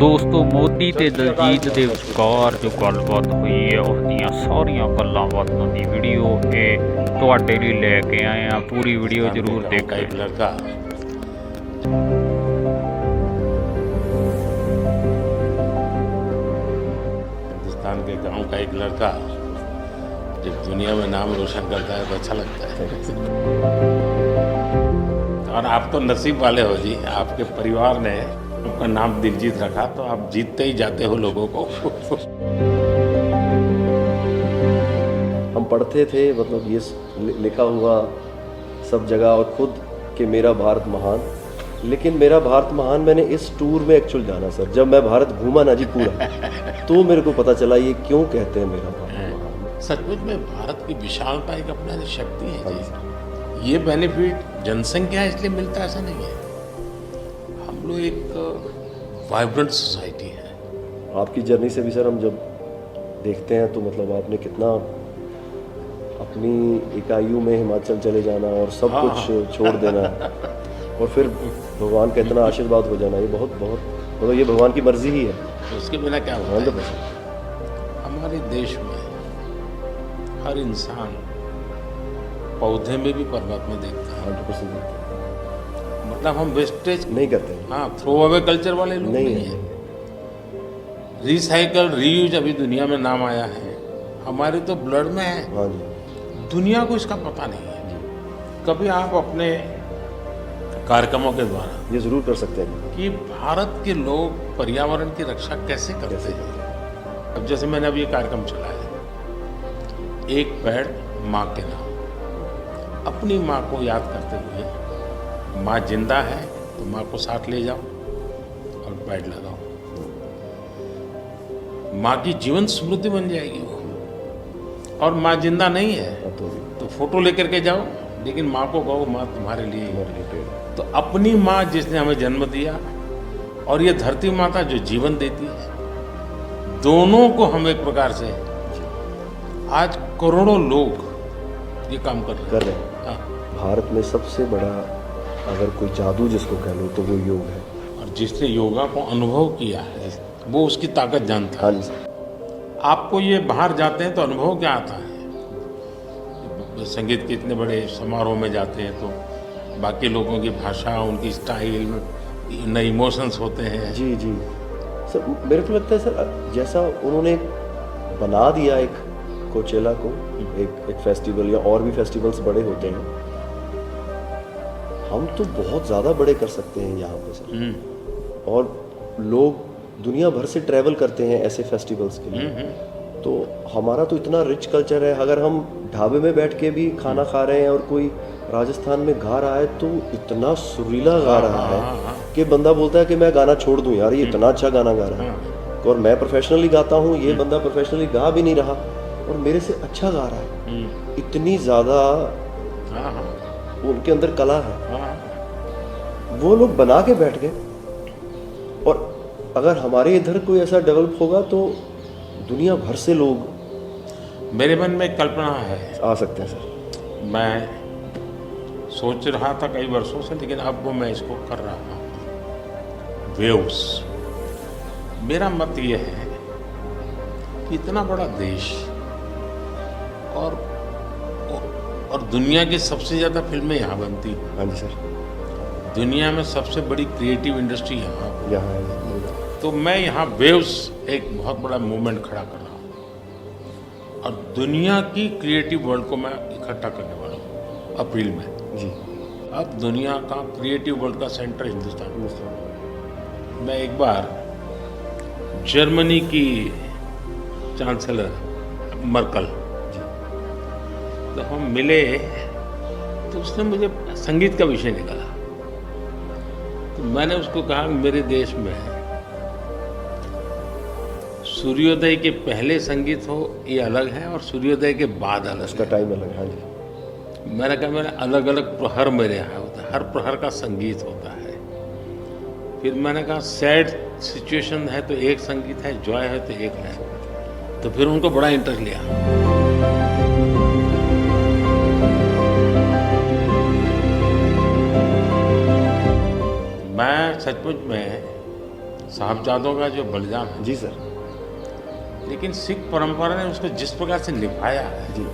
ਦੋਸਤੋ ਮੋਦੀ ਤੇ ਦਲਜੀਤ ਦੇ ਵਿਚਕਾਰ ਜੋ ਗੱਲਬਾਤ ਹੋਈ ਹੈ ਉਸ ਦੀਆਂ ਸਾਰੀਆਂ ਗੱਲਾਂ ਬਾਤਾਂ ਦੀ ਵੀਡੀਓ ਇਹ ਤੁਹਾਡੇ ਲਈ ਲੈ ਕੇ ਆਏ ਆ। ਪੂਰੀ ਵੀਡੀਓ ਜ਼ਰੂਰ ਦੇਖਿਓ। हिंदुस्तान के गांव का एक लड़का जब दुनिया में नाम रोशन करता है तो अच्छा लगता है। और आप तो नसीब वाले हो जी, आपके परिवार ने आपका नाम दिलजीत रखा तो आप जीतते ही जाते हो लोगों को। हम पढ़ते थे, मतलब ये लिखा हुआ सब जगह और खुद कि मेरा भारत महान। लेकिन मेरा भारत महान मैंने इस टूर में एक्चुअल जाना सर, जब मैं भारत घूमा ना जी पूरा, तो मेरे को पता चला ये क्यों कहते हैं मेरा भारत महान। सचमुच में भारत की विशालता एक अपना शक्ति है जी। ये बेनिफिट जनसंख्या इसलिए मिलता है ऐसा नहीं है, हम लोग एक वाइब्रेंट सोसाइटी है। आपकी जर्नी से भी सर हम जब देखते हैं तो मतलब आपने कितना अपनी इकाइयों में हिमाचल चले जाना और सब कुछ छोड़ देना और फिर भगवान का इतना आशीर्वाद हो जाना, ये बहुत बहुत मतलब ये भगवान की मर्जी ही है। तो उसके बिना क्या होता है? हमारे देश में हर इंसान पौधे में भी परमात्मा देखता है। 100% मतलब हम वेस्टेज नहीं करते हैं। हाँ, थ्रो अवे कल्चर वाले लोग नहीं है। रिसाइकल रीयूज अभी दुनिया में नाम आया है, हमारे तो ब्लड में है। हाँ जी। दुनिया को इसका पता नहीं है। कभी आप अपने कार्यक्रमों के द्वारा ये जरूर कर सकते हैं कि भारत के लोग पर्यावरण की रक्षा कैसे करते हैं। अब जैसे मैंने अभी ये कार्यक्रम चलाया, एक पेड़ माँ के नाम, अपनी माँ को याद करते हुए, माँ जिंदा है तो माँ को साथ ले जाओ और पेड़ लगाओ, माँ की जीवन समृद्धि बन जाएगी वो। और माँ जिंदा नहीं है तो फोटो लेकर के जाओ, लेकिन माँ को कहो माँ तुम्हारे लिए। तो अपनी माँ जिसने हमें जन्म दिया और ये धरती माता जो जीवन देती है, दोनों को हम एक प्रकार से आज करोड़ों लोग ये काम कर रहे हैं। हाँ। भारत में सबसे बड़ा अगर कोई जादू जिसको कह लो तो वो योग है। और जिसने योगा को अनुभव किया है वो उसकी ताकत जानता है। हाँ जी। आपको ये बाहर जाते हैं तो अनुभव क्या आता है? संगीत के इतने बड़े समारोह में जाते हैं तो बाकी लोगों की भाषा, उनकी स्टाइल, नए इमोशंस होते हैं। जी जी सर, मेरे को लगता है सर जैसा उन्होंने बना दिया एक कोचेला को एक फेस्टिवल या और भी फेस्टिवल्स बड़े होते हैं, हम तो बहुत ज़्यादा बड़े कर सकते हैं यहाँ पे सर। और लोग दुनिया भर से ट्रैवल करते हैं ऐसे फेस्टिवल्स के लिए। तो हमारा तो इतना रिच कल्चर है, अगर हम ढाबे में बैठ के भी खाना खा रहे हैं और कोई राजस्थान में गा रहा है तो इतना सुरीला गा रहा है कि बंदा बोलता है कि मैं गाना छोड़ दूं यार, ये इतना अच्छा गाना गा रहा है। और मैं प्रोफेशनली गाता हूँ, ये बंदा प्रोफेशनली गा भी नहीं रहा और मेरे से अच्छा गा रहा है। इतनी ज़्यादा उनके अंदर कला है। वो लोग बना के बैठ गए, और अगर हमारे इधर कोई ऐसा डेवलप होगा तो दुनिया भर से लोग, मेरे मन में एक कल्पना है, आ सकते हैं सर। मैं सोच रहा था कई वर्षों से, लेकिन अब वो मैं इसको कर रहा हूँ। वेव्स, मेरा मत ये है कि इतना बड़ा देश और दुनिया की सबसे ज़्यादा फिल्में यहाँ बनती हैं। हाँ जी सर। दुनिया में सबसे बड़ी क्रिएटिव इंडस्ट्री यहाँ यहाँ तो मैं यहाँ वेव्स एक बहुत बड़ा मूवमेंट खड़ा कर रहा हूँ और दुनिया की क्रिएटिव वर्ल्ड को मैं इकट्ठा करने वाला हूँ अप्रैल में जी। अब दुनिया का क्रिएटिव वर्ल्ड का सेंटर हिंदुस्तान। मैं एक बार जर्मनी की चांसलर मर्कल, तो हम मिले तो उसने मुझे संगीत का विषय निकाला। तो मैंने उसको कहा मेरे देश में सूर्योदय के पहले संगीत हो ये अलग है और सूर्योदय के बाद अलग, उसका टाइम अलग है। हाँ जी। मैंने कहा मेरा अलग अलग प्रहर मेरे यहाँ होता है, हर प्रहर का संगीत होता है। फिर मैंने कहा सैड सिचुएशन है तो एक संगीत है, जॉय है तो एक है। तो फिर उनको बड़ा इंटरेस्ट लिया। मैं सचमुच में साहबजादों का जो बलिदान है, जी सर। लेकिन सिख परंपरा ने उसको जिस प्रकार से निभाया है, जी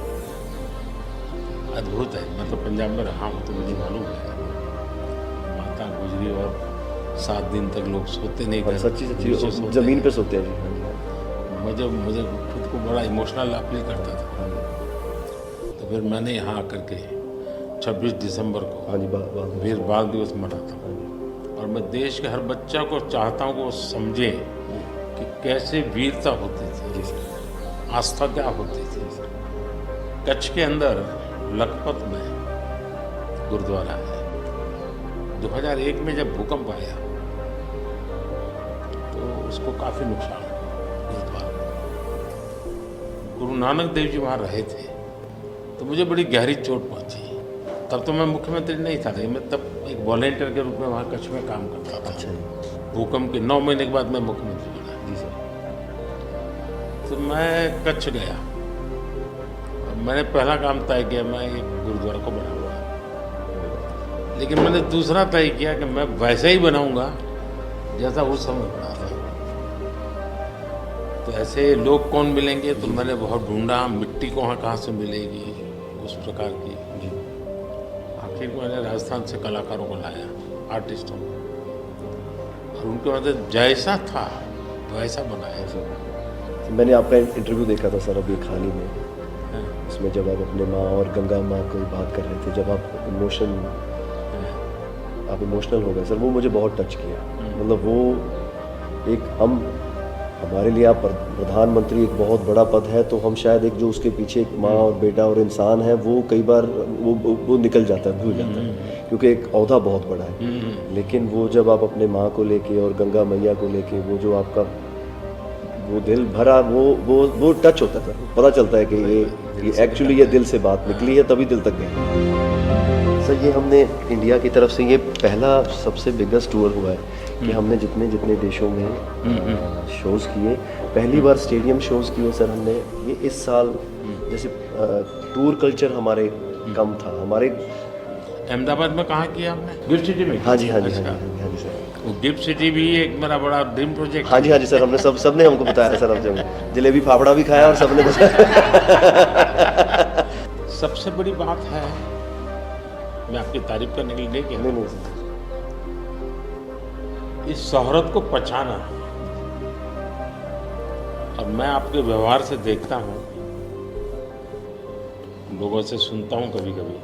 अद्भुत है। मैं तो पंजाब में रहा हूँ तो मुझे मालूम है, माता गुजरी और 7 दिन तक लोग सोते नहीं थे, सच्ची नीचे सच्ची सोते जमीन हैं। पे सोते हैं जी। हाँ जी, मुझे खुद को बड़ा इमोशनल फील करता था। हाँ जी, तो फिर मैंने यहाँ आकर के 26 दिसंबर को हाँ जी, बात वीर बाल दिवस मनाता हूँ, हाँ जी, और मैं देश के हर बच्चा को चाहता हूँ कि वो समझे कि कैसे वीरता होती थी, जी सर। आस्था क्या होती थी। कच्छ के अंदर लखपत में गुरुद्वारा है। 2001 में जब भूकंप आया तो उसको काफ़ी नुकसान हुआ गुरुद्वारा। गुरु नानक देव जी वहाँ रहे थे, तो मुझे बड़ी गहरी चोट पहुँची। तब तो मैं मुख्यमंत्री नहीं था, लेकिन मैं तब एक वॉलेंटियर के रूप में वहाँ कच्छ में काम करता था। अच्छा जी, भूकंप के 9 महीने के बाद मैं मुख्यमंत्री बना। जी सर। तो मैं कच्छ गया और मैंने पहला काम तय किया, मैं एक गुरुद्वारा को बनाऊंगा। लेकिन मैंने दूसरा तय किया कि मैं वैसे ही बनाऊंगा जैसा उस समय बना था। तो ऐसे लोग कौन मिलेंगे, तो मैंने बहुत ढूंढा, मिट्टी कहाँ से मिलेगी उस प्रकार की। आखिर मैंने राजस्थान से कलाकारों को लाया, आर्टिस्टों को, और उनके मदद जैसा था वैसा बनाया। मैंने आपका इंटरव्यू देखा था सर अभी हाल ही में, इसमें जब आप अपने माँ और गंगा माँ की बात कर रहे थे, जब आप इमोशनल हो गए सर, वो मुझे बहुत टच किया। मतलब वो एक हमारे लिए आप प्रधानमंत्री एक बहुत बड़ा पद है, तो हम शायद एक जो उसके पीछे एक माँ और बेटा और इंसान है, वो कई बार वो निकल जाता है, भूल जाता है, क्योंकि एक औहदा बहुत बड़ा है। लेकिन वो जब आप अपने माँ को लेके और गंगा मैया को लेके, वो जो आपका वो दिल भरा, वो टच होता था। पता चलता है कि ये एक्चुअली ये दिल से बात निकली है, तभी दिल तक गई। सर ये हमने इंडिया की तरफ से ये पहला सबसे बिगेस्ट टूर हुआ है कि हमने जितने देशों में शोज़ किए, पहली बार स्टेडियम शोज़ किए सर हमने। ये इस साल जैसे टूर कल्चर हमारे कम था, हमारे अहमदाबाद में कहाँ किया हमने? गिफ्ट सिटी में। हाँ जी हाँ जी अच्छा। हाँ जी हाँ जी सर। वो गिफ्ट सिटी भी एक मेरा बड़ा ड्रीम प्रोजेक्ट। हाँ जी सर, हमने सबने हमको बताया सर, हमसे जलेबी फाफड़ा भी खाया और सबने बताया। सबसे बड़ी बात है, मैं आपकी तारीफ करने के लिए नहीं कह रहा, नहीं सर, इस शोहरत को पहचाना। और मैं आपके व्यवहार से देखता हूँ, लोगों से सुनता हूँ कभी कभी,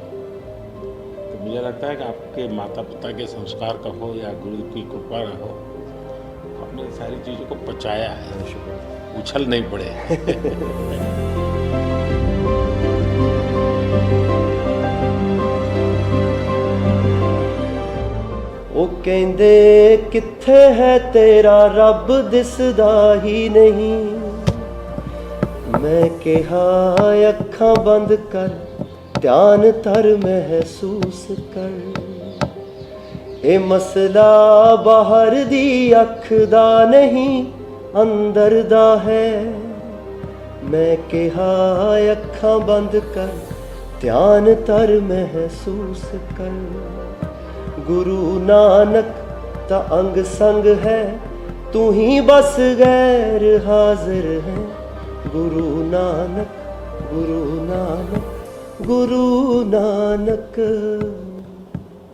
तो मुझे लगता है कि आपके माता पिता के संस्कार का हो या गुरु की कृपा का हो, आपने सारी चीज़ों को पचाया है, उछल नहीं पड़े। ਉਹ ਕਹਿੰਦੇ ਕਿੱਥੇ ਹੈ ਤੇਰਾ ਰੱਬ ਦਿਸਦਾ ਹੀ ਨਹੀਂ। ਮੈਂ ਕਿਹਾ ਅੱਖਾਂ ਬੰਦ ਕਰ, ਧਿਆਨ ਧਰ ਮਹਿਸੂਸ ਕਰ। ਇਹ ਮਸਲਾ ਬਾਹਰ ਦੀ ਅੱਖ ਦਾ ਨਹੀਂ, ਅੰਦਰ ਦਾ ਹੈ। ਮੈਂ ਕਿਹਾ ਅੱਖਾਂ ਬੰਦ ਕਰ, ਧਿਆਨ ਧਰ ਮਹਿਸੂਸ ਕਰ। गुरु नानक ता अंग संग है, तू ही बस गैर हाजिर है। गुरु नानक गुरु नानक गुरु नानक।